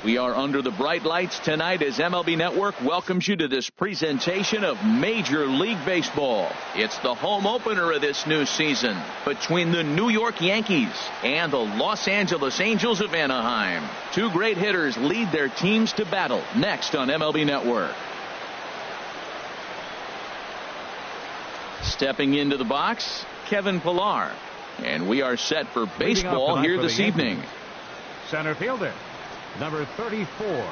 We are under the bright lights tonight as MLB Network welcomes you to this presentation of Major League Baseball. It's the home opener of this new season between the New York Yankees and the Los Angeles Angels of Anaheim. Two great hitters lead their teams to battle next on MLB Network. Stepping into the box, Kevin Pillar. And we are set for baseball here this evening. Center fielder, number 34.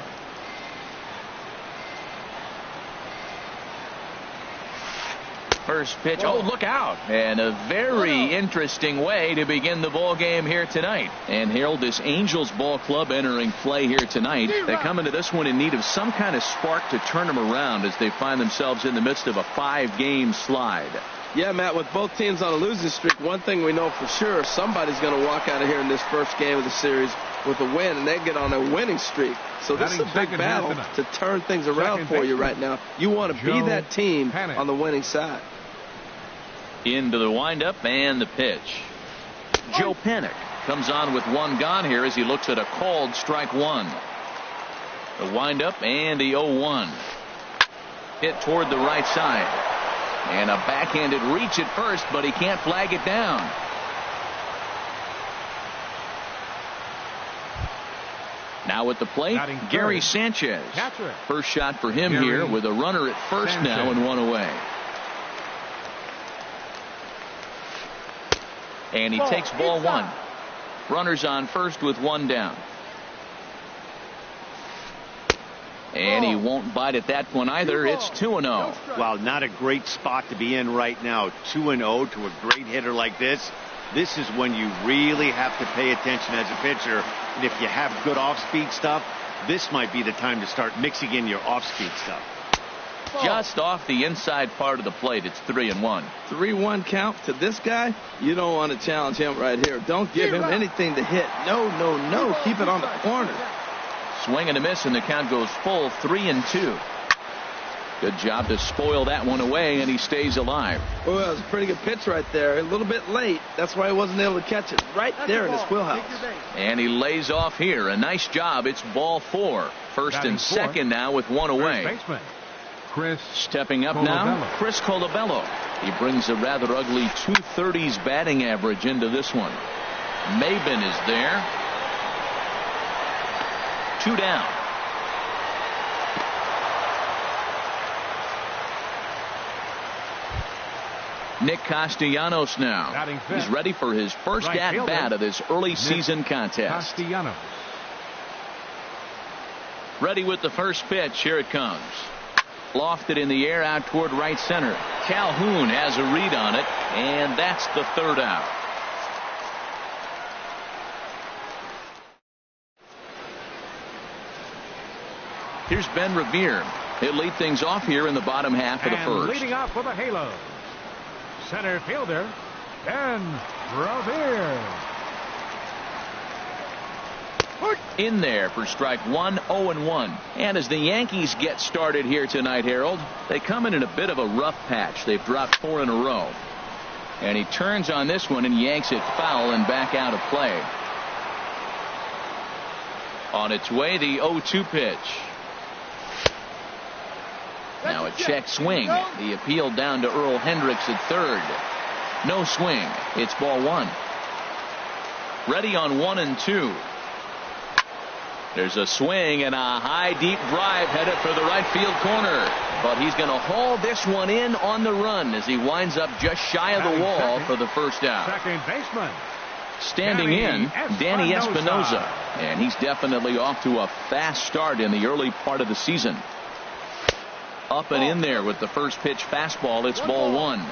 First pitch. Oh, look out. And a very interesting way to begin the ball game here tonight. And Harold, this Angels ball club entering play here tonight. They come into this one in need of some kind of spark to turn them around as they find themselves in the midst of a 5-game slide. Yeah, Matt, with both teams on a losing streak, one thing we know for sure, somebody's going to walk out of here in this first game of the series with a win, and they get on a winning streak. So this is a big battle to turn things around for you right now. You want to be that team on the winning side. Into the windup and the pitch. Joe Panik comes on with one gone here as he looks at a called strike one. The windup and the 0-1. Hit toward the right side. And a backhanded reach at first, but he can't flag it down. Now at the plate, Gary Sanchez. First shot for him here with a runner at first now and one away. And he takes ball one. Runners on first with one down. And he won't bite at that one either. It's 2-0. Wow, not a great spot to be in right now. 2-0 to a great hitter like this. This is when you really have to pay attention as a pitcher. And if you have good off-speed stuff, this might be the time to start mixing in your off-speed stuff. Just off the inside part of the plate. It's 3-1. 3-1 count to this guy. You don't want to challenge him right here. Don't give him anything to hit. No, no, no. Keep it on the corner. Swing and a miss, and the count goes full 3-2. Good job to spoil that one away, and he stays alive. Well, it was a pretty good pitch right there. A little bit late. That's why he wasn't able to catch it. Right there in his wheelhouse. And he lays off here. A nice job. It's ball 4. First and second now with one away. Stepping up now, Chris Colabello. He brings a rather ugly 230s batting average into this one. Maben is there. 2 down. Nick Castellanos now. He's ready for his first at-bat of this early season contest. Ready with the first pitch. Here it comes. Lofted in the air out toward right center. Calhoun has a read on it, and that's the third out. Here's Ben Revere. He'll lead things off here in the bottom half of the first. Leading off with a halo, center fielder Ben Revere. In there for strike one, 0-1. And as the Yankees get started here tonight, Harold, they come in a bit of a rough patch. They've dropped 4 in a row. And he turns on this one and yanks it foul and back out of play. On its way, the 0-2 pitch. Now a check swing. The appeal down to Earl Hendricks at third. No swing. It's ball 1. Ready on 1 and 2. There's a swing and a high deep drive headed for the right field corner. But he's going to haul this one in on the run as he winds up just shy of the wall for the first out. Second baseman. Standing in, Danny Espinosa. And he's definitely off to a fast start in the early part of the season. Up and in there with the first pitch fastball. It's ball 1.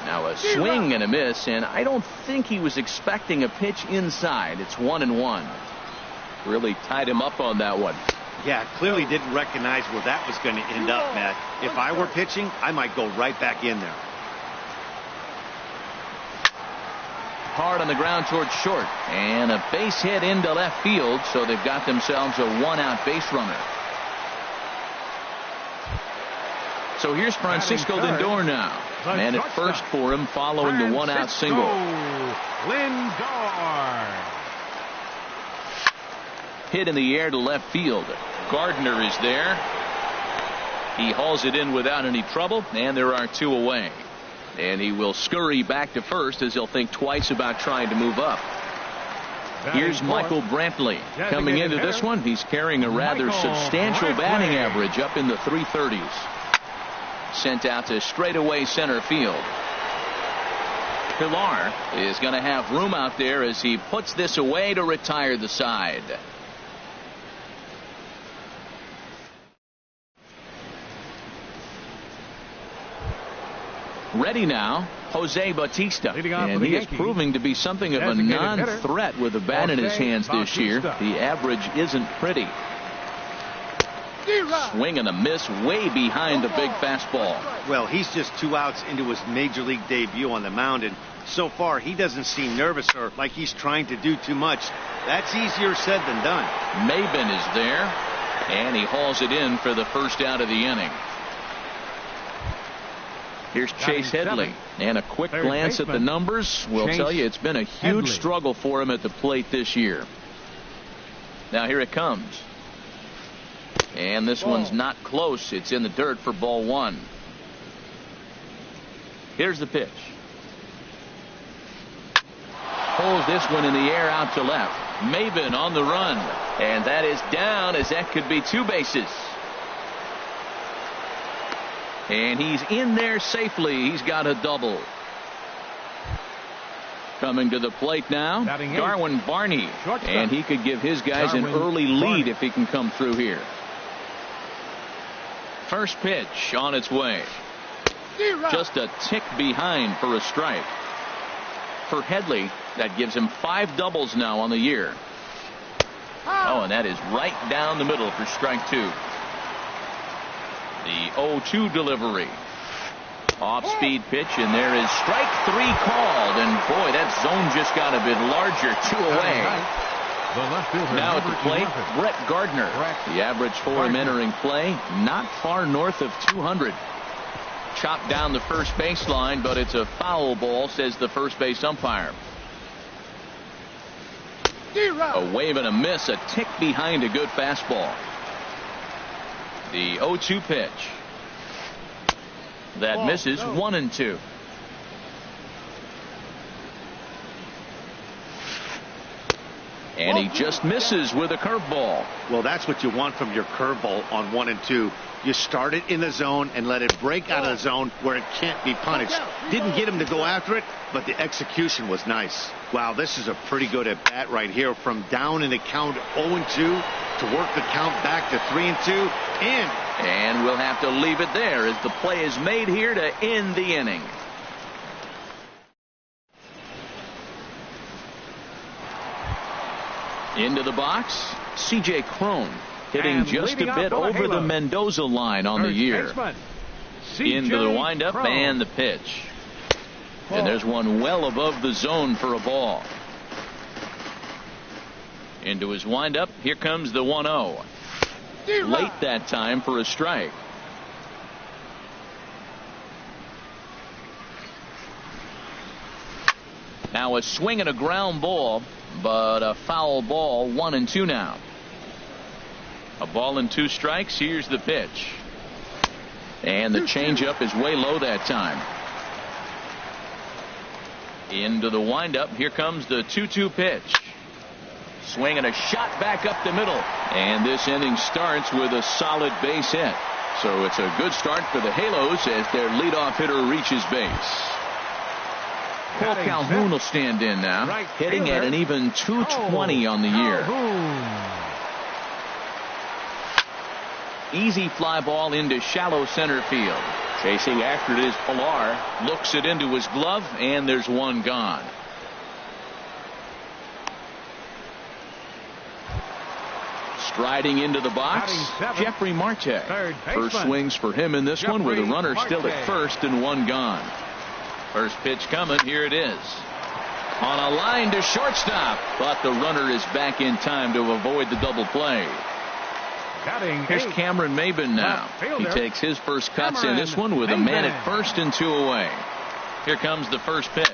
Now a swing and a miss, and I don't think he was expecting a pitch inside. It's 1-1. Really tied him up on that one. Yeah, clearly didn't recognize where that was going to end up, Matt. If I were pitching, I might go right back in there. Hard on the ground towards short, and a base hit into left field, so they've got themselves a 1-out base runner. So here's Francisco Lindor now. Man at first for him following the one-out single. Lindor. Hit in the air to left field. Gardner is there. He hauls it in without any trouble, and there are 2 away. And he will scurry back to first as he'll think twice about trying to move up. Here's Michael Brantley coming into this one. He's carrying a rather substantial batting average up in the 330s. Sent out to straightaway center field. Pilar is going to have room out there as he puts this away to retire the side. Ready now, Jose Bautista, and he is proving to be something of a non-threat with a bat in his hands this year. The average isn't pretty. Swing and a miss way behind the big fastball. Well, he's just 2 outs into his major league debut on the mound, and so far he doesn't seem nervous or like he's trying to do too much. That's easier said than done. Maben is there, and he hauls it in for the first out of the inning. Here's Chase Headley, and a quick glance at the numbers will tell you it's been a huge struggle for him at the plate this year. Now here it comes. And this one's not close. It's in the dirt for ball 1. Here's the pitch. Pulls this one in the air out to left. Maben on the run. And that is down, as that could be 2 bases. And he's in there safely. He's got a double. Coming to the plate now, Darwin Barney. And he could give his guys an early lead if he can come through here. First pitch on its way. Just a tick behind for a strike. For Headley, that gives him 5 doubles now on the year. Oh, and that is right down the middle for strike 2. The 0-2 delivery. Off-speed pitch, and there is strike 3 called. And boy, that zone just got a bit larger. 2 away. Now at the plate, Brett Gardner. The average for him entering play, not far north of 200. Chopped down the first baseline, but it's a foul ball, says the first base umpire. A wave and a miss, a tick behind a good fastball. The 0-2 pitch. That misses 1-2. And he just misses with a curveball. Well, that's what you want from your curveball on 1 and 2. You start it in the zone and let it break out of the zone where it can't be punished. Didn't get him to go after it, but the execution was nice. Wow, this is a pretty good at bat right here, from down in the count 0-2 to work the count back to 3-2. And we'll have to leave it there as the play is made here to end the inning. Into the box, C.J. Cron, hitting just a bit over the Mendoza line on the year. Into the windup and the pitch. And there's one well above the zone for a ball. Into his windup, here comes the 1-0. Late that time for a strike. Now a swing and a ground ball, but a foul ball. 1-2 now. A ball and 2 strikes. Here's the pitch. And the changeup is way low that time. Into the windup. Here comes the 2-2 pitch. Swing and a shot back up the middle. And this inning starts with a solid base hit. So it's a good start for the Halos as their leadoff hitter reaches base. Paul Calhoun will stand in now, hitting at an even .220 on the year. Easy fly ball into shallow center field. Chasing after it is Pilar. Looks it into his glove, and there's one gone. Striding into the box, Jeffrey Marte. First swings for him in this one with a runner still at first and one gone. First pitch coming. Here it is. On a line to shortstop, but the runner is back in time to avoid the double play. Batting Here's 8th. Cameron Maben now. He takes his first cuts in this one with a man at first and 2 away. Here comes the first pitch.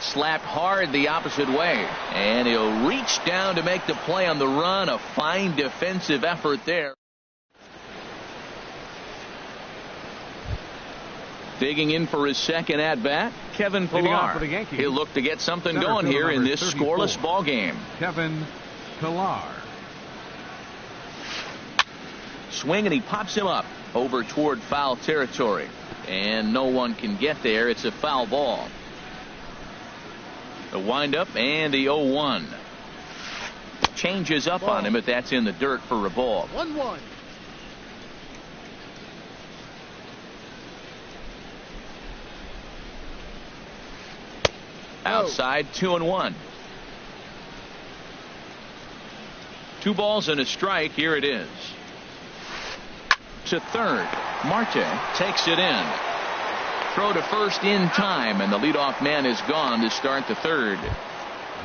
Slapped hard the opposite way. And he'll reach down to make the play on the run. A fine defensive effort there. Digging in for his second at-bat, Kevin Pillar. He'll look to get something going here in this scoreless ball game. Kevin Pillar. Swing, and he pops him up over toward foul territory. And no one can get there. It's a foul ball. The windup and the 0-1. Changes up on him, but that's in the dirt for a ball. 1-1. Outside, 2-1. 2 balls and a strike. Here it is. To third. Marte takes it in. Throw to first in time, and the leadoff man is gone to start the third.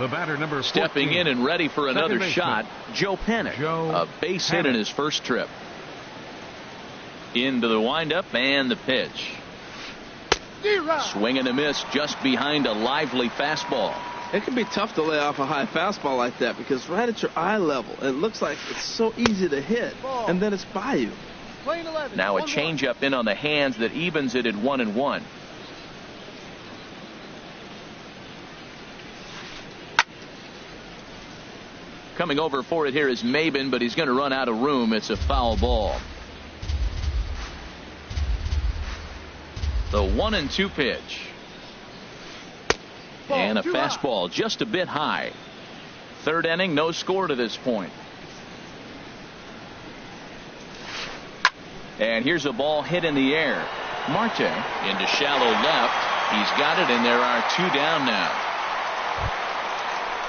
The batter, number 14. Stepping in and ready for another shot, Joe Panik. A base hit in his first trip. Into the windup and the pitch. Swing and a miss just behind a lively fastball. It can be tough to lay off a high fastball like that because right at your eye level, it looks like it's so easy to hit, and then it's by you. Now a changeup in on the hands that evens it at 1-1. Coming over for it here is Maben, but he's going to run out of room. It's a foul ball. The 1-2 pitch. And a fastball just a bit high. Third inning, no score to this point. And here's a ball hit in the air. Marte into shallow left. He's got it, and there are 2 down now.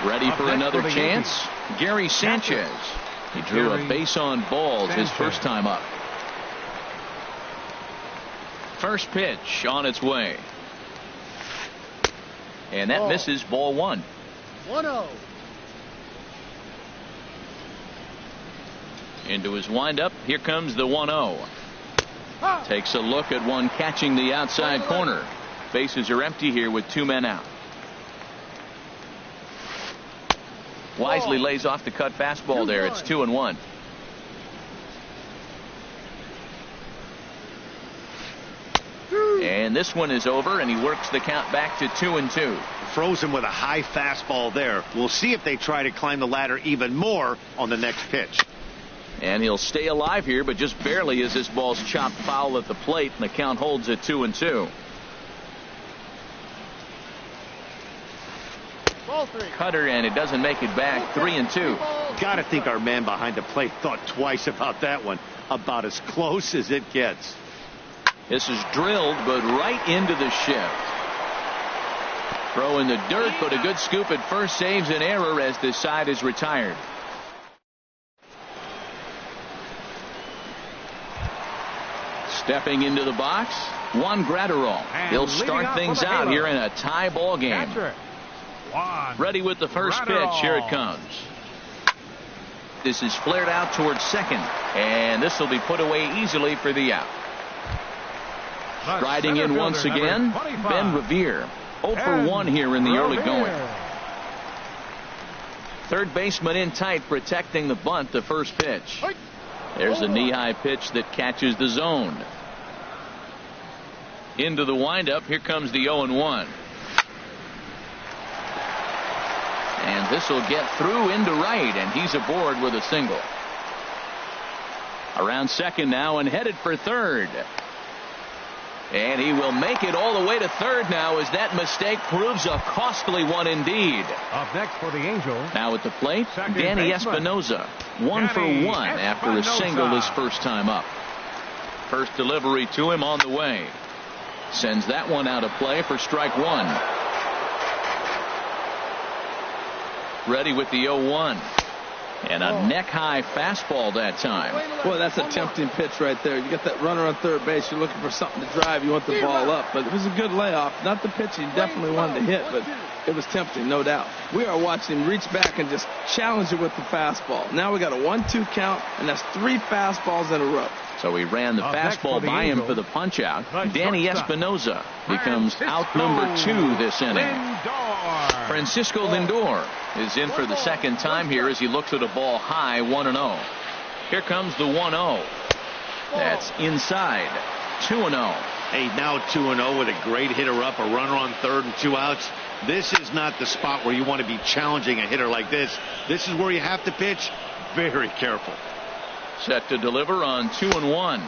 Ready for another chance? Gary Sanchez. He drew a base on balls his first time up. First pitch on its way. And that misses, ball 1. 1-0. Into his windup. Here comes the 1-0. Takes a look at one catching the outside corner. Bases are empty here with 2 men out. Wisely lays off the cut fastball there. It's 2-1. And this one is over, and he works the count back to 2-2. Frozen with a high fastball there. We'll see if they try to climb the ladder even more on the next pitch. And he'll stay alive here, but just barely as this ball's chopped foul at the plate, and the count holds at 2-2. Cutter, and it doesn't make it back. 3-2. Gotta think our man behind the plate thought twice about that one. About as close as it gets. This is drilled, but right into the shift. Throw in the dirt, but a good scoop at first saves an error as this side is retired. Stepping into the box, Juan Graterol. He'll start things out here in a tie ball game. Ready with the first pitch. Here it comes. This is flared out towards second, and this will be put away easily for the out. Striding in once again, Ben Revere. 0 for 1 here in the early going. Third baseman in tight, protecting the bunt. The first pitch. There's a knee-high pitch that catches the zone. Into the windup. Here comes the 0-1. And this will get through into right, and he's aboard with a single. Around second now and headed for third. And he will make it all the way to third now as that mistake proves a costly one indeed. Up next for the Angels. Now at the plate, Danny Espinosa. 1 for 1 after a single his first time up. First delivery to him on the way. Sends that one out of play for strike 1. Ready with the 0-1. And a neck-high fastball that time. Boy, that's a tempting pitch right there. You get that runner on third base. You're looking for something to drive. You want the ball up. But it was a good layoff. Not the pitch he definitely wanted to hit, but it was tempting, no doubt. We are watching him reach back and just challenge it with the fastball. Now we got a 1-2 count, and that's 3 fastballs in a row. So he ran the fastball by him for the punch-out. Danny Espinosa becomes out number 2 this inning. Francisco Lindor is in for the second time here as he looks at a ball high, 1-0. Here comes the 1-0. That's inside, 2-0. Hey, now 2-0 with a great hitter up, a runner on third and 2 outs. This is not the spot where you want to be challenging a hitter like this. This is where you have to pitch very careful. Set to deliver on 2-1.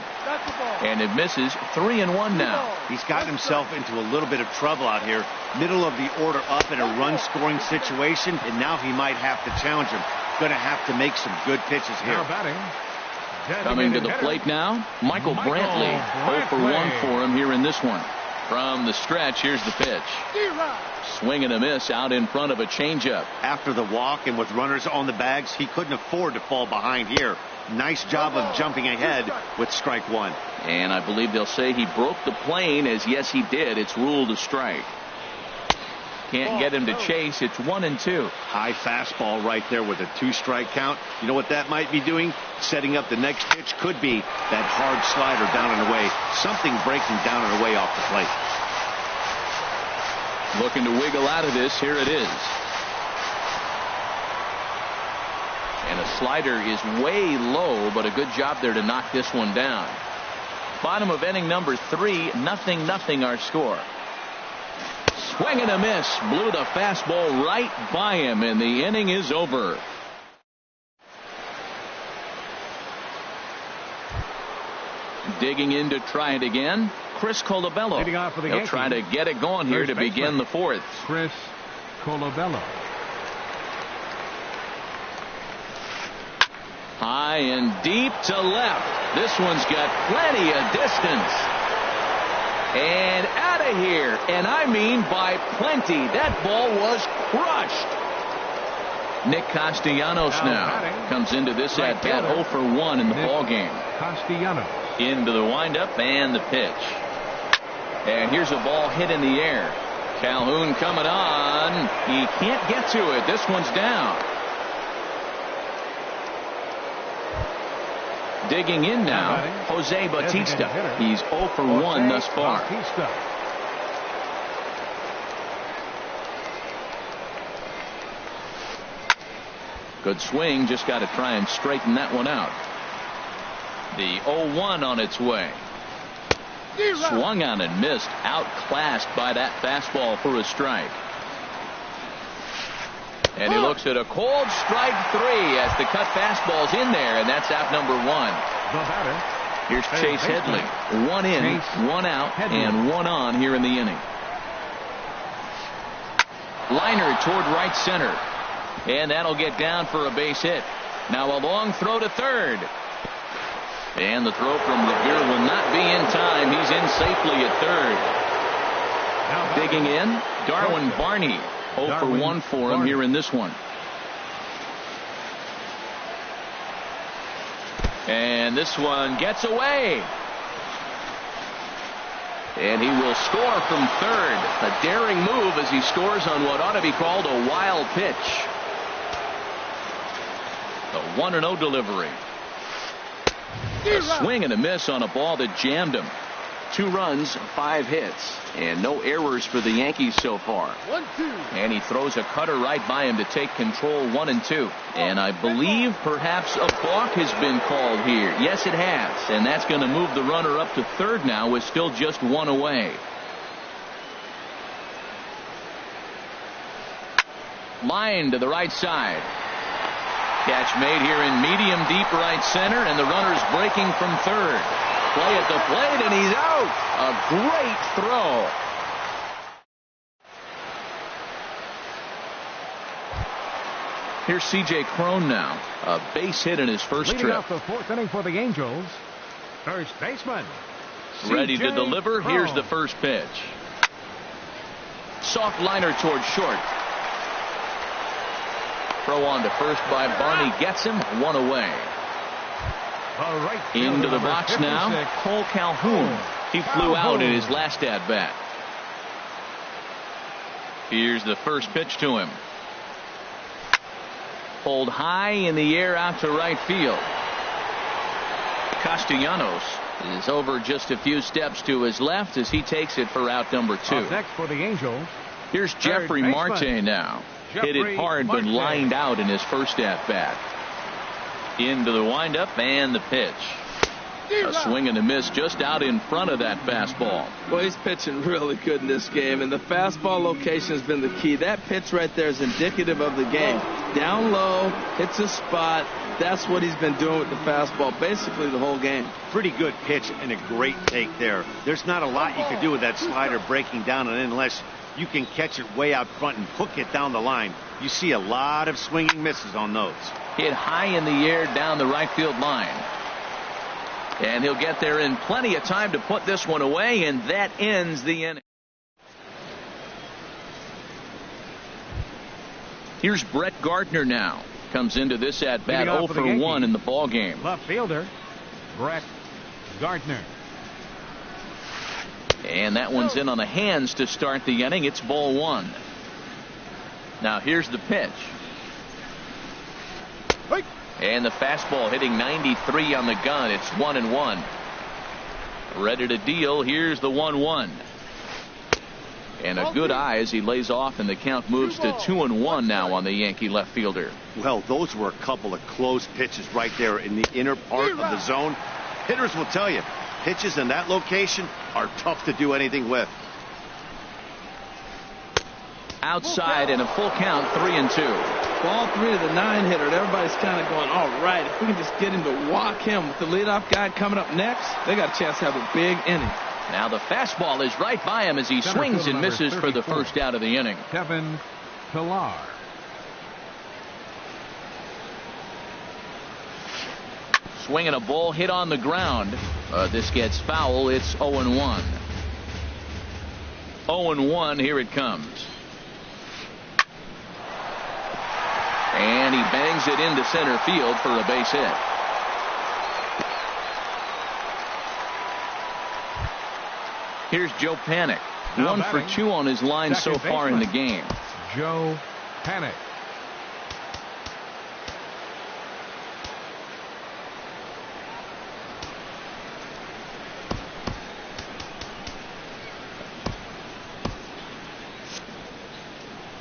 And it misses 3-1 now. He's gotten himself into a little bit of trouble out here. Middle of the order up in a run-scoring situation, and now he might have to challenge him. Going to have to make some good pitches here. Now batting. Coming to the plate now, Michael Brantley. 0 for 1 for him here in this one. From the stretch, here's the pitch. Swing and a miss out in front of a changeup. After the walk and with runners on the bags, he couldn't afford to fall behind here. Nice job of jumping ahead with strike 1. And I believe they'll say he broke the plane, as yes he did. It's ruled a strike. Can't get him to chase. It's 1-2. High fastball right there with a 2-strike count. You know what that might be doing? Setting up the next pitch. Could be that hard slider down and away. Something breaking down and away off the plate. Looking to wiggle out of this. Here it is. And a slider is way low, but a good job there to knock this one down. Bottom of inning number 3, 0-0 our score. Swing and a miss. Blew the fastball right by him, and the inning is over. Digging in to try it again, Chris Colabello. He'll try to get it going here to begin the 4th. Chris Colabello. High and deep to left. This one's got plenty of distance. And out of here. And I mean by plenty. That ball was crushed. Nick Castellanos now comes into this at bat 0 for 1 in the ball game. Castellanos. Into the windup and the pitch. And here's a ball hit in the air. Calhoun coming on. He can't get to it. This one's down. Digging in now, Jose Bautista. He's 0 for 1 thus far. Good swing. Just got to try and straighten that one out. The 0-1 on its way. Swung on and missed. Outclassed by that fastball for a strike. And he looks at a cold strike 3 as the cut fastball's in there, and that's out number 1. Here's Chase Headley. 1 in, 1 out, and 1 on here in the inning. Liner toward right center. And that'll get down for a base hit. Now a long throw to third. And the throw from Revere will not be in time. He's in safely at third. Digging in, Darwin Barney. 0 for 1 for him here in this one. And this one gets away. And he will score from third. A daring move as he scores on what ought to be called a wild pitch. The 1-0 delivery. A swing and a miss on a ball that jammed him. 2 runs, 5 hits, and no errors for the Yankees so far. 1-2. And he throws a cutter right by him to take control 1-2. And I believe perhaps a balk has been called here. Yes, it has. And that's going to move the runner up to third now with still just 1 away. Line to the right side. Catch made here in medium deep right center, and the runner's breaking from third. Play at the plate, and he's out. A great throw. Here's C.J. Cron now. A base hit in his first Leading trip. off the 4th inning for the Angels, first baseman. Ready to C.J. deliver. Cron. Here's the first pitch. Soft liner towards short. throw on to first by Barney gets him. One away. Into the box now, Cole Calhoun. He flew out in his last at bat. Here's the first pitch to him. Pulled high in the air out to right field. Castellanos is over just a few steps to his left as he takes it for out number 2. Up next for the Angels. Here's Jeffrey Marte now. Hit it hard but lined out in his first at bat. Into the windup and the pitch. A swing and a miss just out in front of that fastball. Well, he's pitching really good in this game, and the fastball location has been the key. That pitch right there is indicative of the game. Down low, hits a spot. That's what he's been doing with the fastball basically the whole game. Pretty good pitch and a great take there. There's not a lot you can do with that slider breaking down and in unless you can catch it way out front and hook it down the line. You see a lot of swinging misses on those. Hit high in the air down the right field line. And he'll get there in plenty of time to put this one away, and that ends the inning. Here's Brett Gardner now. Comes into this at bat 0 for 1 in the ball game. Left fielder, Brett Gardner. And that one's in on the hands to start the inning. It's ball 1. Now here's the pitch. And the fastball hitting 93 on the gun. It's 1-1. Ready to deal. Here's the 1-1. And a good eye as he lays off, and the count moves to 2-1 now on the Yankee left fielder. Well, those were a couple of close pitches right there in the inner part of the zone. Hitters will tell you, pitches in that location are tough to do anything with. Outside and a full count, 3-2. Ball 3 to the 9-hitter. And everybody's kind of going, all right, if we can just get him to walk him with the leadoff guy coming up next, they got a chance to have a big inning. Now the fastball is right by him as he swings and misses for the first out of the inning. Kevin Pillar. Swinging a ball hit on the ground. This gets foul. It's 0-1. 0-1. Here it comes. And he bangs it into center field for a base hit. Here's Joe Panik. 1 for 2 on his line so far in the game. Joe Panik.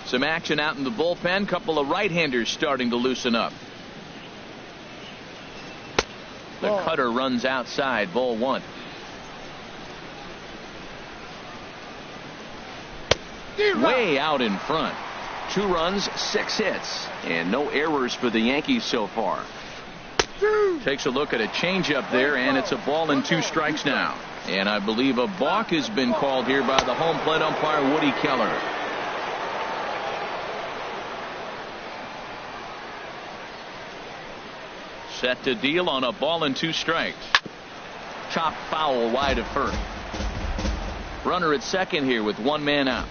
Some action out in the bullpen. Couple of right-handers starting to loosen up. The cutter runs outside. Ball 1. Way out in front. 2 runs, 6 hits, and no errors for the Yankees so far. Takes a look at a changeup there, and it's a ball and 2 strikes now. And I believe a balk has been called here by the home plate umpire, Woody Keller. Set to deal on a ball and 2 strikes. Chopped foul wide of first. Runner at second here with 1 man out.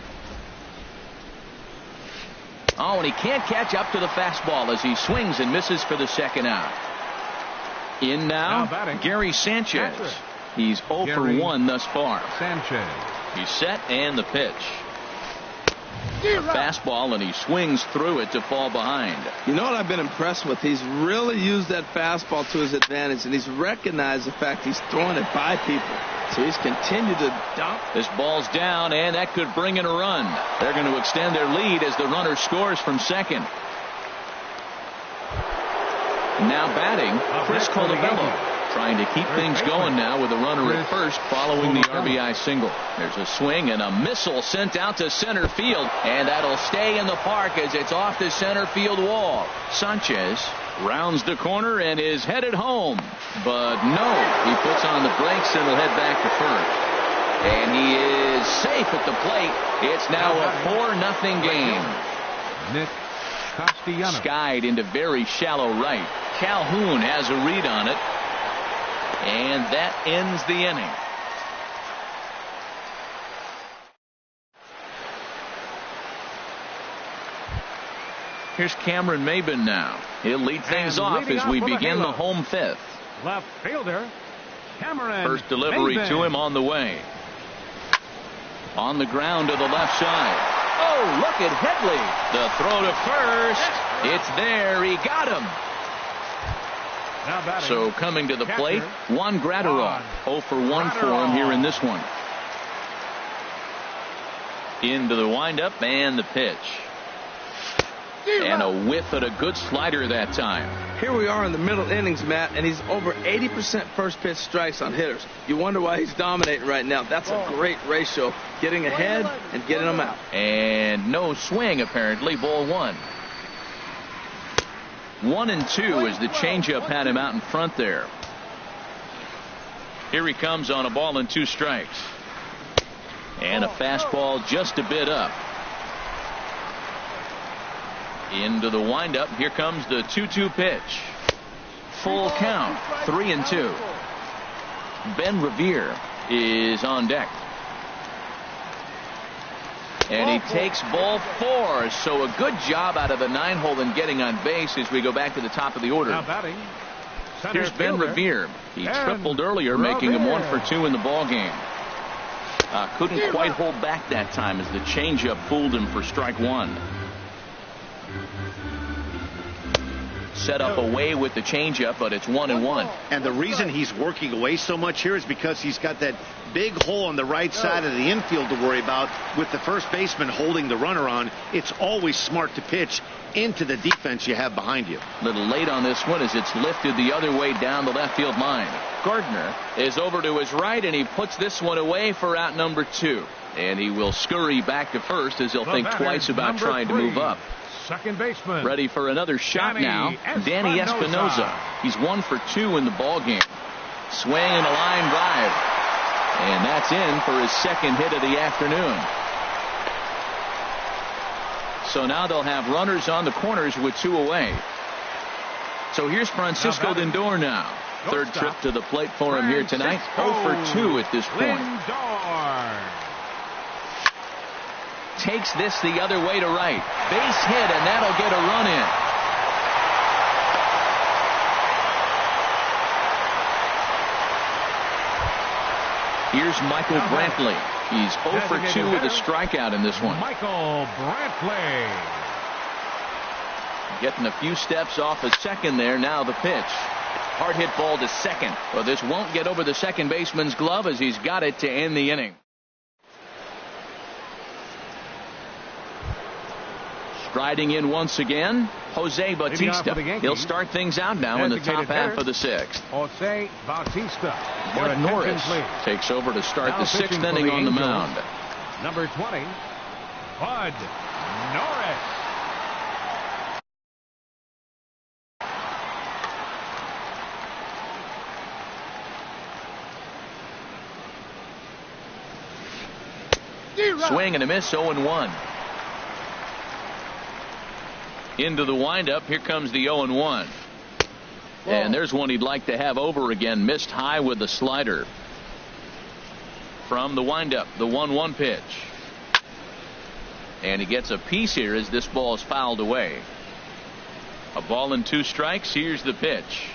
Oh, and he can't catch up to the fastball as he swings and misses for the second out. In now Gary Sanchez. He's 0 for 1 thus far. Sanchez. He's set and the pitch. Fastball, and he swings through it to fall behind. You know what I've been impressed with? He's really used that fastball to his advantage, and he's recognized the fact he's throwing it by people. So he's continued to dump. This ball's down, and that could bring in a run. They're going to extend their lead as the runner scores from second. Now batting, Chris Colabello. Trying to keep things going now with a runner at first following the RBI single. There's a swing and a missile sent out to center field, and that'll stay in the park as it's off the center field wall. Sanchez rounds the corner and is headed home, but no, he puts on the brakes and will head back to first. And he is safe at the plate. It's now a 4-0 game. Nick Castellanos. Skied into very shallow right. Calhoun has a read on it. And that ends the inning. Here's Cameron Maben now. He'll lead things off as we begin the home fifth. Left fielder, Cameron First delivery Maben. to him on the way. On the ground to the left side. Oh, look at Headley. The throw to first. It's there. He got him. Now batting, So coming to the catcher, plate, Juan Graterol. 0 for 1 for him here in this one. Into the windup and the pitch. And a whiff at a good slider that time. Here we are in the middle innings, Matt, and he's over 80% first pitch strikes on hitters. You wonder why he's dominating right now. That's a great ratio. Getting ahead and getting them out. And no swing, apparently. Ball 1. 1-2 as the changeup had him out in front there. Here he comes on a ball and 2 strikes. And a fastball just a bit up. Into the windup. Here comes the 2-2 pitch. Full count. 3-2. Ben Revere is on deck. And he takes ball 4. So a good job out of the 9-hole in getting on base as we go back to the top of the order. Now batting, Here's Ben Revere. He tripled earlier, making him 1 for 2 in the ball game. Couldn't quite hold back that time as the changeup fooled him for strike 1. Set up away with the changeup, but it's 1-1. And the reason he's working away so much here is because he's got that big hole on the right side of the infield to worry about. With the first baseman holding the runner on, it's always smart to pitch into the defense you have behind you. A little late on this one as it's lifted the other way down the left field line. Gardner is over to his right, and he puts this one away for out number 2. And he will scurry back to first as he'll think twice about trying to move up. Second baseman. Ready for another shot now. Danny Espinosa. He's 1 for 2 in the ball game. Swing and a line drive. And that's in for his second hit of the afternoon. So now they'll have runners on the corners with 2 away. So here's Francisco Lindor now. Third trip to the plate for him here tonight. 0 for 2 at this point. Lindor. Takes this the other way to right. Base hit, and that'll get a run in. Here's Michael Brantley. He's 0 for 2 with a strikeout in this one. Michael Brantley. Getting a few steps off a second there. Now the pitch. Hard hit ball to second. Well, this won't get over the second baseman's glove as he's got it to end the inning. Striding in once again, Jose Bautista. He'll start things out now in the top half of the 6th. Jose Bautista. Bud Norris takes over to start the 6th inning on the mound. Number 20, Bud Norris. Swing and a miss, 0-1. Into the windup. Here comes the 0-1. And there's one he'd like to have over again. Missed high with the slider. From the windup, the 1-1 pitch. And he gets a piece here as this ball is fouled away. A ball and 2 strikes. Here's the pitch.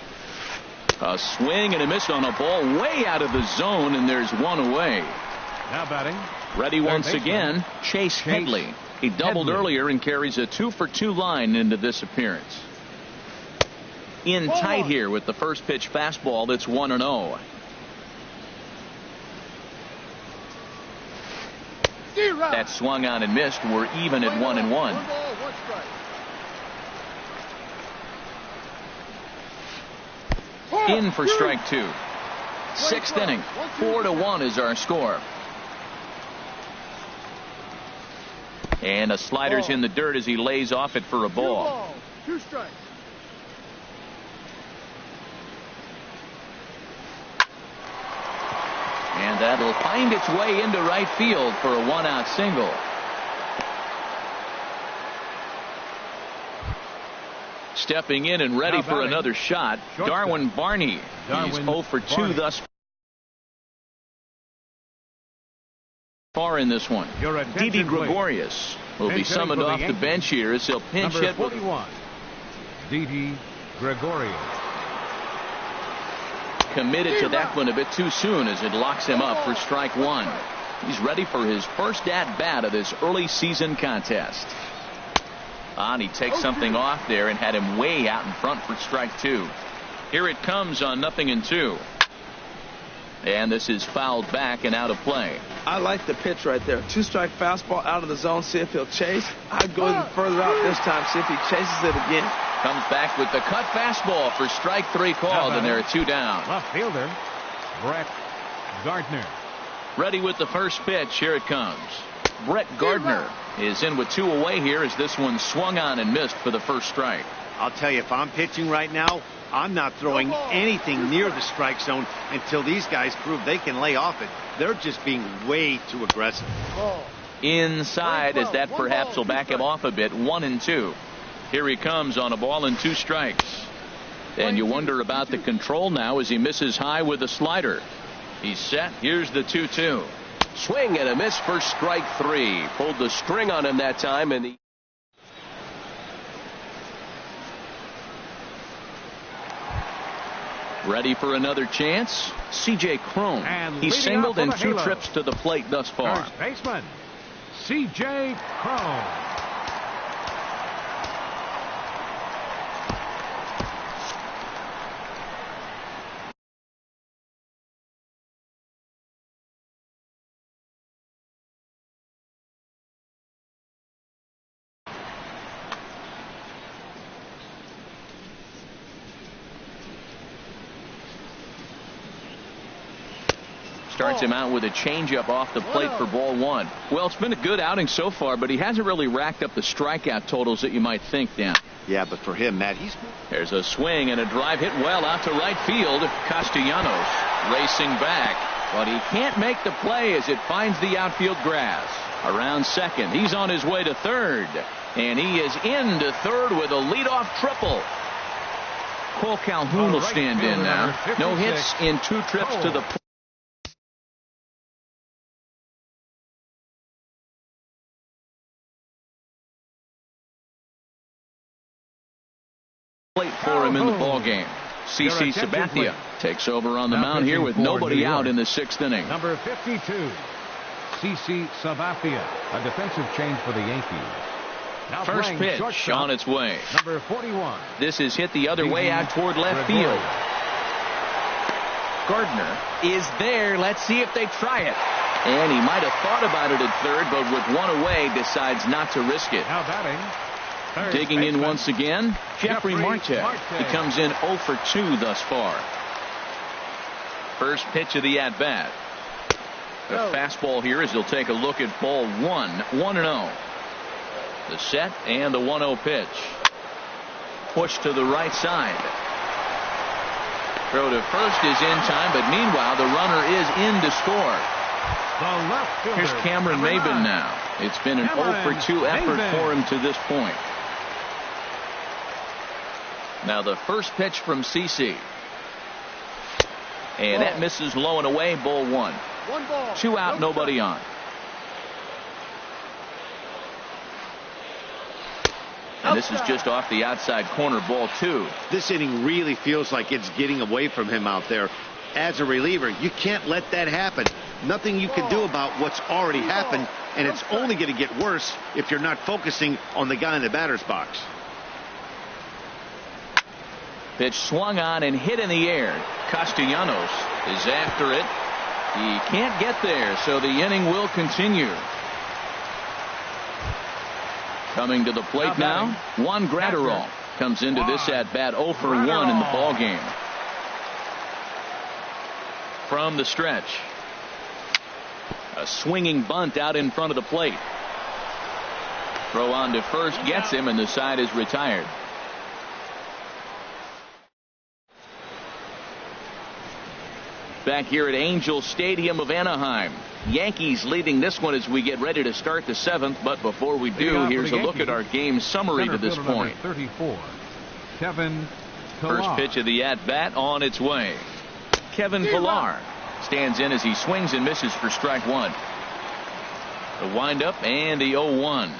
A swing and a miss on a ball way out of the zone, and there's 1 away. Now batting. Ready once again, Chase Headley. He doubled earlier and carries a 2 for 2 line into this appearance. In tight here with the first pitch fastball. That's 1-0. That swung on and missed. We're even at 1-1. In for strike 2. 6th inning. 4-1 is our score. And a slider's in the dirt as he lays off it for a ball. 2 strikes. And that'll find its way into right field for a 1-out single. Stepping in and ready for another shot, Darwin Barney. He's 0 for 2 thus far in this one. Didi Gregorius will be summoned off the bench here as he'll pinch hit. Number 41, Didi Gregorius. Committed to that one a bit too soon as it locks him up for strike one. He's ready for his first at-bat of this early season contest. And he takes something off there and had him way out in front for strike two. Here it comes on 0-2. And this is fouled back and out of play. I like the pitch right there. 2-strike fastball out of the zone. See if he'll chase. I'd go even further out this time. See if he chases it again. Comes back with the cut fastball for strike three called, and there are two down. Left fielder, Brett Gardner. Ready with the first pitch. Here it comes. Brett Gardner is in with two away here as this one swung on and missed for the first strike. I'll tell you, if I'm pitching right now, I'm not throwing anything near the strike zone until these guys prove they can lay off it. They're just being way too aggressive. Inside, as that perhaps will back him off a bit. 1-2. Here he comes on a ball and 2 strikes. And you wonder about the control now as he misses high with a slider. He's set. Here's the 2-2. Swing and a miss for strike three. Pulled the string on him that time, and the ready for another chance. C.J. Cron. He's singled in 2 trips to the plate thus far. First baseman, C.J. Cron. Starts him out with a changeup off the plate for ball one. Well, it's been a good outing so far, but he hasn't really racked up the strikeout totals that you might think, Dan. Yeah, but for him, Matt, there's a swing and a drive hit well out to right field. Castellanos racing back, but he can't make the play as it finds the outfield grass. Around second, he's on his way to third, and he is into third with a leadoff triple. Cole Calhoun will stand in now. No hits in 2 trips to the plate. For him in the ball game. CC Sabathia takes over on the mound here with nobody out in the 6th inning. Number 52, CC Sabathia, a defensive change for the Yankees. Now first pitch on its way. Number 41. This is hit the other way out toward left field. Gardner is there. Let's see if they try it. And he might have thought about it at third, but with one away decides not to risk it. Now batting. Digging in once again, Jeffrey Marte. He comes in 0 for 2 thus far. First pitch of the at-bat. The fastball here as he'll take a look at ball one. 1-0. The set and the 1-0 pitch. Push to the right side. Throw to first is in time, but meanwhile the runner is in to score. Here's Cameron Maybin now. It's been an 0 for 2 effort for him to this point. Now the first pitch from CC. And that misses low and away. Ball one. 2 out, nobody on. And this is just off the outside corner. Ball 2. This inning really feels like it's getting away from him out there. As a reliever, you can't let that happen. Nothing you can do about what's already happened, and it's only going to get worse if you're not focusing on the guy in the batter's box. Pitch swung on and hit in the air. Castellanos is after it. He can't get there, so the inning will continue. Coming to the plate now, Juan Graterol comes into this at-bat 0 for 1 in the ball game. From the stretch, a swinging bunt out in front of the plate. Throw on to first gets him, and the side is retired. Back here at Angel Stadium of Anaheim. Yankees leading this one as we get ready to start the 7th. But before we do, here's a look at our game summary to this point. 34, Kevin Pillar. First pitch of the at-bat on its way. Kevin Pillar stands in as he swings and misses for strike one. The windup and the 0-1.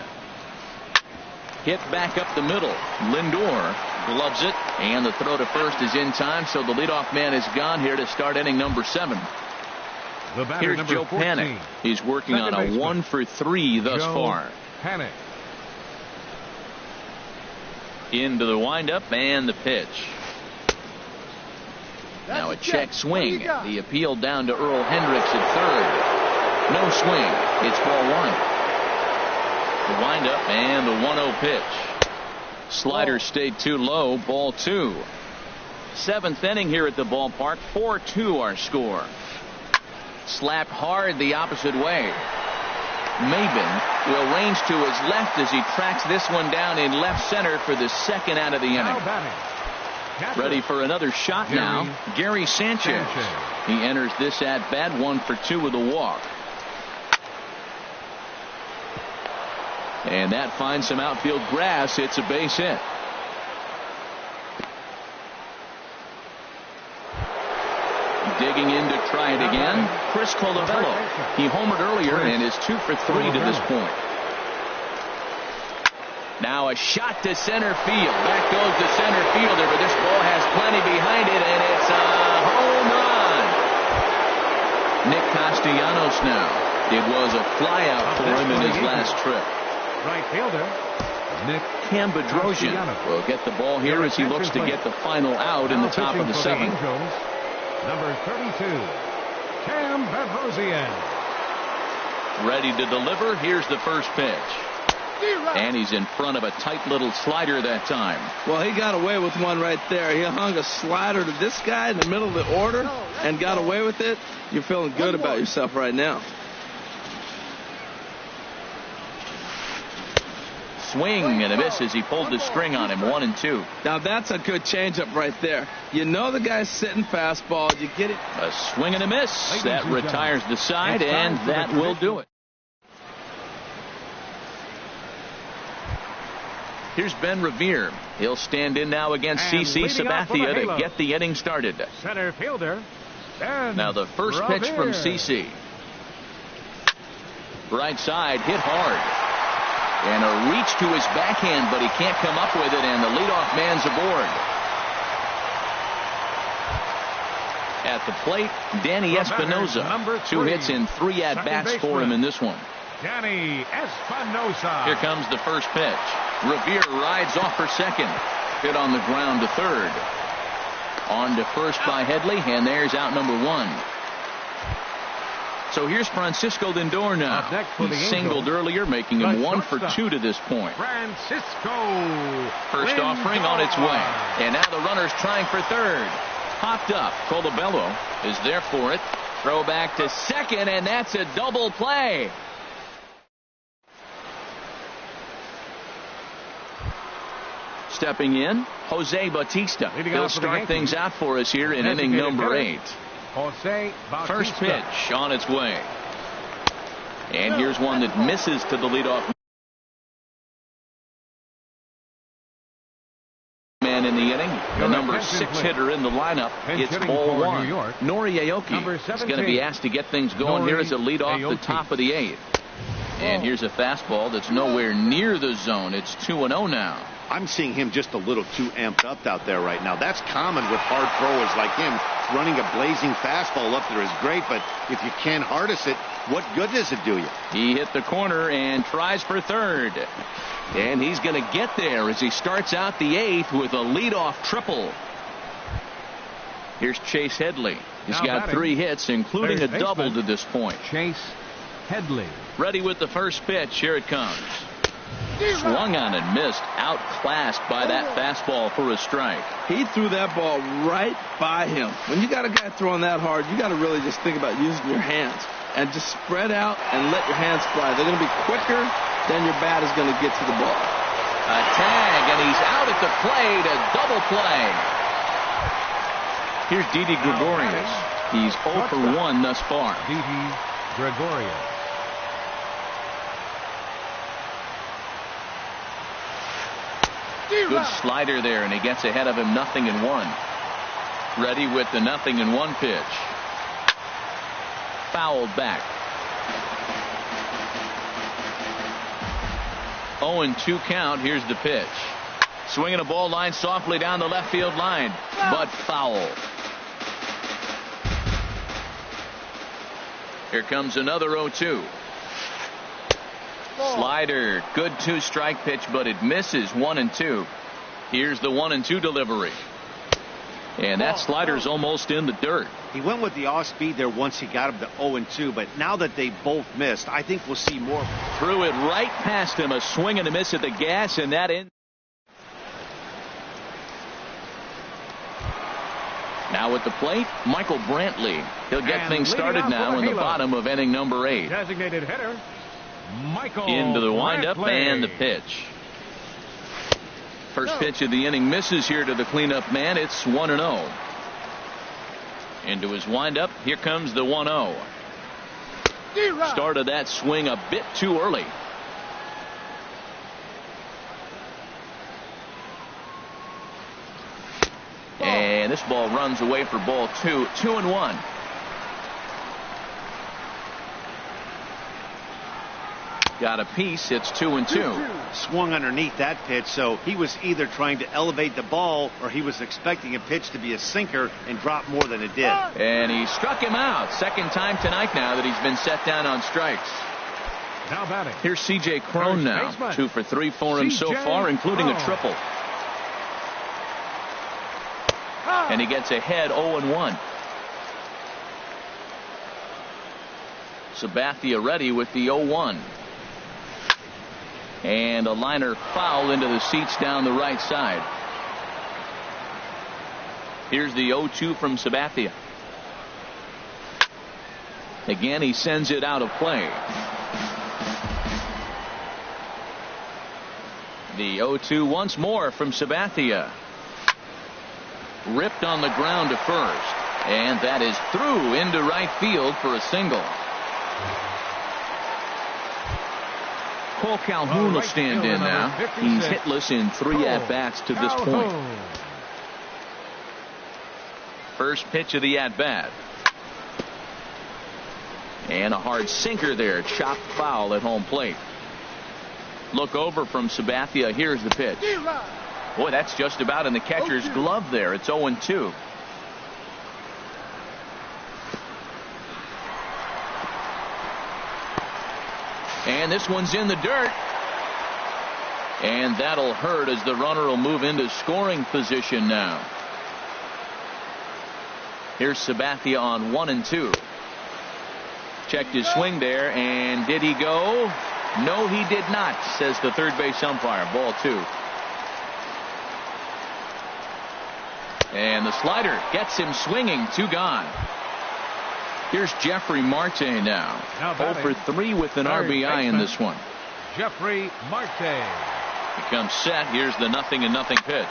Hit back up the middle. Lindor gloves it, and the throw to first is in time, so the leadoff man is gone here to start inning number 7. Here's Joe Panik. He's working on a 1 for 3 thus far. Panik. Into the windup and the pitch. Now a check swing. The appeal down to Earl Hendricks at third. No swing. It's ball 1. The windup and the 1-0 pitch. Slider stayed too low. Ball 2. 7th inning here at the ballpark. 4-2 our score. Slapped hard the opposite way. Maben will range to his left as he tracks this one down in left center for the second out of the inning. Ready for another shot now. Gary Sanchez. He enters this at bat 1 for 2 with a walk. And that finds some outfield grass. It's a base hit. Digging in to try it again. Chris Colabello. He homered earlier and is 2 for 3 to this point. Now a shot to center field. Back goes the center fielder, but this ball has plenty behind it, and it's a home run. Nick Castellanos now. It was a flyout for him in his last trip. Right fielder Nick Cam Bedrosian will get the ball here as he looks to get the final out in the top of the 7th. Number 32, Cam Bedrosian. Ready to deliver. Here's the first pitch. And he's in front of a tight little slider that time. Well, he got away with one right there. He hung a slider to this guy in the middle of the order and got away with it. You're feeling good about yourself right now. Swing and a miss as he pulled the string on him. 1-2. Now that's a good changeup right there. You know the guy's sitting fastball. You get it. A swing and a miss. That retires the side, and that will do it. Here's Ben Revere. He'll stand in now against CC Sabathia to get the inning started. Center fielder. Ben now the first pitch from CC. Right side, hit hard. And a reach to his backhand, but he can't come up with it, and the leadoff man's aboard. At the plate, Danny Espinosa. 2 hits in 3 at-bats for him in this one. Danny Espinosa. Here comes the first pitch. Revere rides off for second. Hit on the ground to third. On to first by Headley, and there's out number 1. So here's Francisco Lindor now. He singled earlier, making him 1 for 2 to this point. Francisco First offering on its way. And now the runner's trying for third. Popped up. Colabello is there for it. Throw back to second, and that's a double play. Stepping in, Jose Bautista. He'll start things out for us here in inning number 8. First pitch on its way. And here's one that misses to the leadoff man in the inning. The number 6 hitter in the lineup. It's ball 1. Nori Aoki is going to be asked to get things going here as a leadoff the top of the 8th. And here's a fastball that's nowhere near the zone. It's 2-0 now. I'm seeing him just a little too amped up out there right now. That's common with hard throwers like him. Running a blazing fastball up there is great, but if you can't harness it, what good does it do you? He hit the corner and tries for third. And he's going to get there as he starts out the 8th with a leadoff triple. Here's Chase Headley. He's got 3 hits, including a double to this point. Chase Headley. Ready with the first pitch. Here it comes. Swung on and missed. Outclassed by that fastball for a strike. He threw that ball right by him. When you got a guy throwing that hard, you got to really just think about using your hands and just spread out and let your hands fly. They're going to be quicker than your bat is going to get to the ball. A tag, and he's out at the plate. A double play. Here's Didi Gregorius. He's 0 for 1 thus far. Didi Gregorius. Good slider there, and he gets ahead of him 0-1. Ready with the 0-1 pitch. Fouled back. 0-2 count. Here's the pitch. Swinging a ball line softly down the left field line, but foul. Here comes another 0-2. Slider, good 2-strike pitch, but it misses. 1-2. Here's the 1-2 delivery. And that slider's almost in the dirt. He went with the off speed there once he got him to 0-2, but now that they both missed, I think we'll see more. Threw it right past him, a swing and a miss at the gas, and that in. Now at the plate, Michael Brantley. He'll get things started now in the bottom of inning number 8. Designated hitter, Michael Into the windup Brantley. and the pitch. First pitch of the inning misses here to the cleanup man. It's 1-0. Into his windup. Here comes the 1-0. Started that swing a bit too early. And this ball runs away for ball 2. 2-1. Got a piece. It's 2-2. Swung underneath that pitch, so he was either trying to elevate the ball or he was expecting a pitch to be a sinker and drop more than it did. And he struck him out. Second time tonight now that he's been set down on strikes. Now batting. Here's C.J. Cron now. 2 for 3 for him so far, including a triple. And he gets ahead 0-1. Sabathia ready with the 0-1. And a liner foul into the seats down the right side. Here's the 0-2 from Sabathia. Again, he sends it out of play. The 0-2 once more from Sabathia. Ripped on the ground to first. And that is through into right field for a single. Cole Calhoun will stand in now. He's hitless in 3 at-bats to this point. First pitch of the at-bat. And a hard sinker there. Chopped foul at home plate. Look over from Sabathia. Here's the pitch. Boy, that's just about in the catcher's glove there. It's 0-2. And this one's in the dirt. And that'll hurt as the runner will move into scoring position now. Here's Sabathia on 1-2. Checked his swing there, and did he go? No, he did not, says the third base umpire. Ball 2. And the slider gets him swinging. 2 gone. Here's Jeffrey Marte now. 0 for 3 with an RBI in this one. Jeffrey Marte. He comes set. Here's the 0-0 pitch.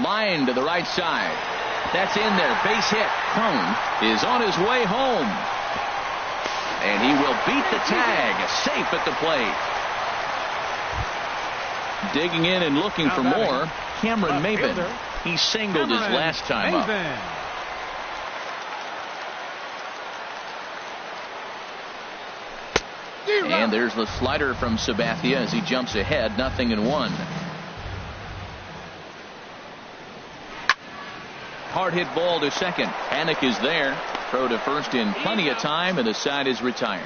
Line to the right side. That's in there. Base hit. Cron is on his way home. And he will beat the tag. Safe at the plate. Digging in and looking for more. Cameron Maybin. He singled his last time up. And there's the slider from Sabathia as he jumps ahead. 0-1. Hard hit ball to second. Hannock is there. Throw to first in plenty of time, and the side is retired.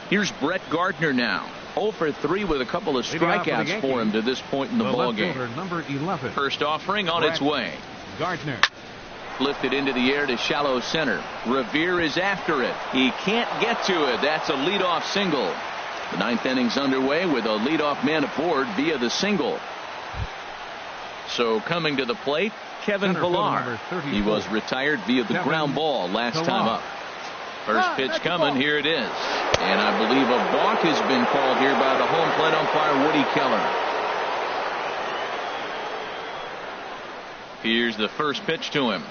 Here's Brett Gardner now. 0 for 3 with a couple of strikeouts for him to this point in the ball game. Number 11. First offering on its way. Gardner. Lifted into the air to shallow center. Revere is after it. He can't get to it. That's a leadoff single. The 9th inning's underway with a leadoff man aboard via the single. So coming to the plate, Kevin Pillar. He was retired via the ground ball last time up. First pitch coming. Here it is. And I believe a balk has been called here by the home plate umpire, Woody Keller. Here's the first pitch to him.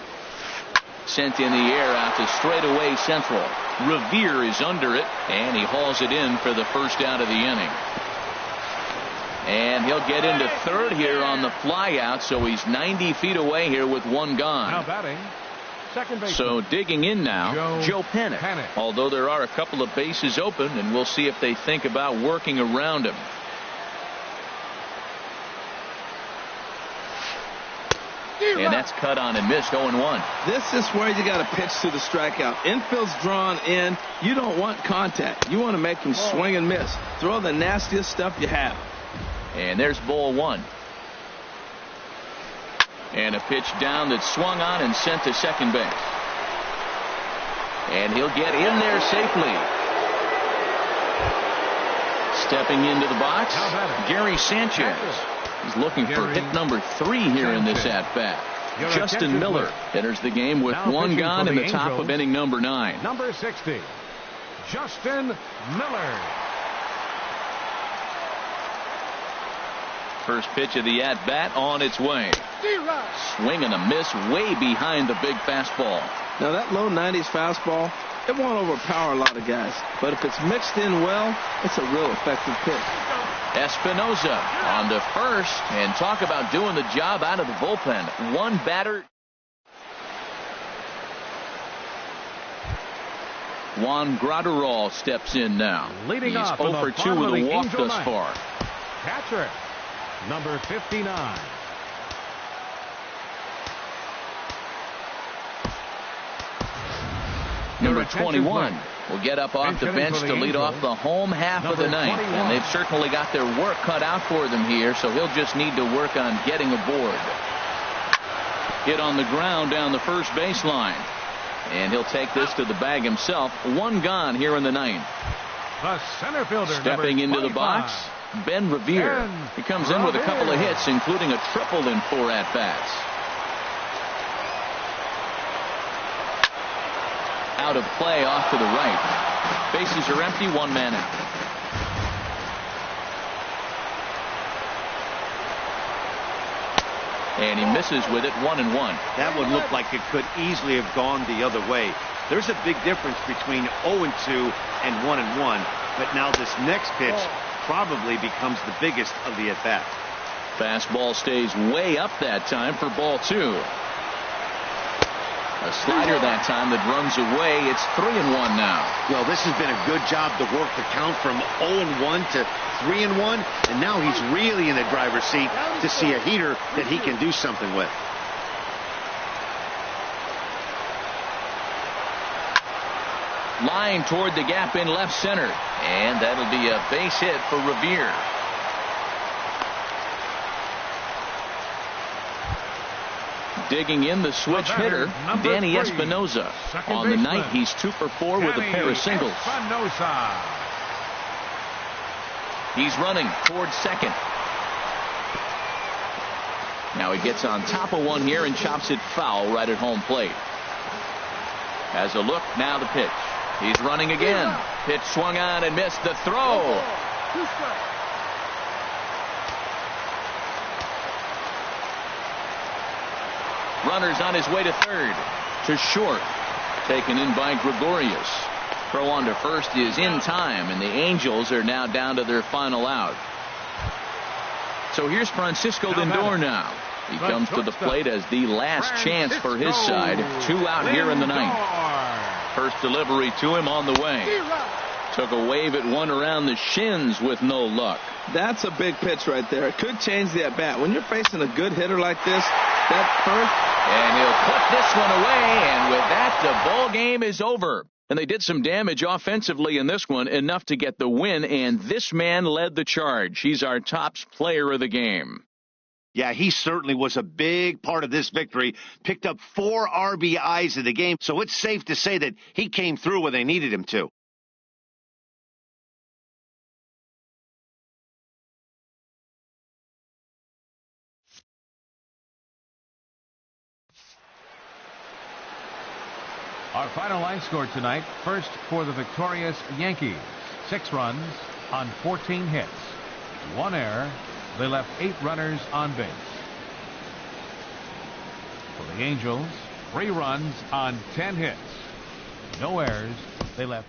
Sent in the air out to straightaway central. Revere is under it, and he hauls it in for the first out of the inning. And he'll get into third here on the fly out, so he's 90 feet away here with 1 gone. Now batting, Second base. So digging in now, Joe Panik. Although there are a couple of bases open, and we'll see if they think about working around him. And that's cut on and missed. 0-1. This is where you got to pitch to the strikeout. Infield's drawn in. You don't want contact. You want to make him swing and miss. Throw the nastiest stuff you have. And there's ball one. And a pitch down that's swung on and sent to second base. And he'll get in there safely. Stepping into the box, Gary Sanchez. He's looking for hit number 3 here in this at-bat. Justin Miller enters the game with one gone in the top of inning number 9. Number 60, Justin Miller. First pitch of the at-bat on its way. Swing and a miss way behind the big fastball. Now that low 90s fastball, it won't overpower a lot of guys. But if it's mixed in well, it's a real effective pitch. Espinosa on to first, and talk about doing the job out of the bullpen. One batter. Juan Graterol steps in now. Leading He's off 0 for 2 with a walk thus far. Catcher, number 59. Number 21 will get up off the bench to lead off the home half of the ninth. And they've certainly got their work cut out for them here, so he'll just need to work on getting aboard. Hit on the ground down the first baseline. And he'll take this to the bag himself. One gone here in the ninth. The center fielder, stepping into the box, Ben Revere. He comes in with a couple of hits, including a triple in 4 at-bats. Out of play off to the right. Bases are empty, 1 man out. And he misses with it, 1-1. That one looked like it could easily have gone the other way. There's a big difference between 0-2 and 1-1. But now this next pitch probably becomes the biggest of the at-bat. Fastball stays way up that time for ball 2. A slider that time that runs away. It's 3-1 now. Well, this has been a good job to work the count from 0-1 to 3-1, and now he's really in the driver's seat to see a heater that he can do something with. Line toward the gap in left center, and that'll be a base hit for Revere. Digging in the switch hitter, Danny Espinosa. On the night, he's 2 for 4 with a pair of singles. He's running towards second. Now he gets on top of one here and chops it foul right at home plate. Has a look, now the pitch. He's running again. Pitch swung on and missed. The throw. Runner's on his way to third. To short. Taken in by Gregorius. Throw on to first is in time, and the Angels are now down to their final out. So here's Francisco Lindor now. He comes to the plate as the last chance for his side. 2 out here in the ninth. First delivery to him on the way. Took a wave at one around the shins with no luck. That's a big pitch right there. It could change the at-bat. When you're facing a good hitter like this, that first. And he'll put this one away, and with that, the ball game is over. And they did some damage offensively in this one, enough to get the win, and this man led the charge. He's our top player of the game. Yeah, he certainly was a big part of this victory. Picked up 4 RBIs in the game, so it's safe to say that he came through where they needed him to. Our final line score tonight. First for the victorious Yankees. 6 runs on 14 hits. 1 error. They left 8 runners on base. For the Angels, 3 runs on 10 hits. No errors. They left